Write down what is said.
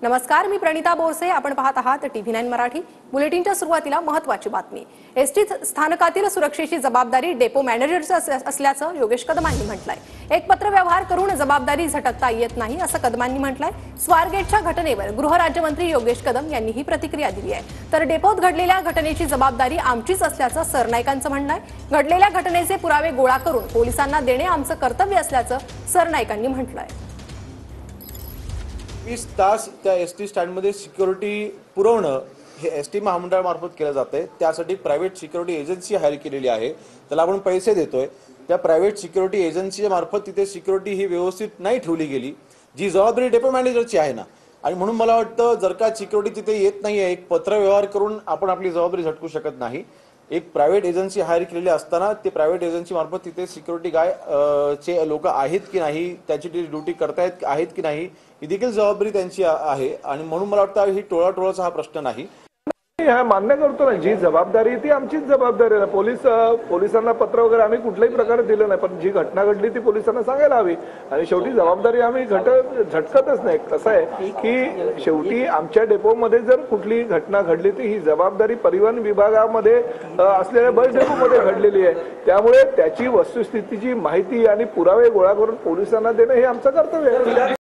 नमस्कार, मी प्रणिता बोरसे. आपण पाहत आहात TV9 मराठी. बुलेटिनच्या सुरुवातीला महत्त्वाची बातमी. एसटी स्थानकातील सुरक्षेची जबाबदारी डेपो मॅनेजरची असल्याचं योगेश कदमांनी म्हटलंय. एक पत्रव्यवहार करून जबाबदारी झटकता येत नाही असं कदमांनी म्हटलंय. स्वारगेटच्या घटनेवर गृहराज्यमंत्री योगेश कदम यांनी ही प्रतिक्रिया दिली आहे. तर डेपोत घडलेल्या घटनेची जबाबदारी आमचीच असल्याचं सरनाईकांचं म्हणणं आहे. घडलेल्या घटनेचे पुरावे गोळा करून पोलिसांना देणे आमचं कर्तव्य असल्याचं सरनाईकांनी म्हटलंय. 20 तास त्या एसटी स्टँडमध्ये सिक्युरिटी पुरवणं हे एसटी महामंडळामार्फत केलं जातंय. त्यासाठी प्रायव्हेट सिक्युरिटी एजन्सी हायर केलेली आहे. त्याला आपण पैसे देतोय. त्या प्रायव्हेट सिक्युरिटी एजन्सीच्या मार्फत तिथे सिक्युरिटी ही व्यवस्थित नाही ठेवली गेली, जी जबाबदारी डेपो मॅनेजरची आहे ना. आणि म्हणून मला वाटतं जर का सिक्युरिटी तिथे येत नाहीये, एक पत्रव्यवहार करून आपण आपली जबाबदारी झटकू शकत नाही. एक प्रायव्हेट एजन्सी हायर केलेली असताना ते प्रायव्हेट एजन्सी मार्फत तिथे सिक्युरिटी चे लोक आहेत की नाही, त्याची ड्युटी करतायत आहेत की नाही, ही देखील जबाबदारी त्यांची आहे. आणि म्हणून मला वाटतं ही टोळाटोळाचा हा प्रश्न नाही. हा मान्य करतो ना, जी जबाबदारी ती आमचीच जबाबदारी आहे. पोलिसांना पत्र वगैरे आम्ही कुठल्याही प्रकारे दिलं नाही, पण जी घटना घडली ती पोलिसांना सांगायला हवी. आणि शेवटी जबाबदारी आम्ही झटकतच नाही. कसं आहे की शेवटी आमच्या डेपोमध्ये जर कुठली घटना घडली तर ही जबाबदारी परिवहन विभागामध्ये असलेल्या बस डेपोमध्ये घडलेली आहे. त्यामुळे त्याची वस्तुस्थितीची माहिती आणि पुरावे गोळा करून पोलिसांना देणं हे आमचं कर्तव्य आहे.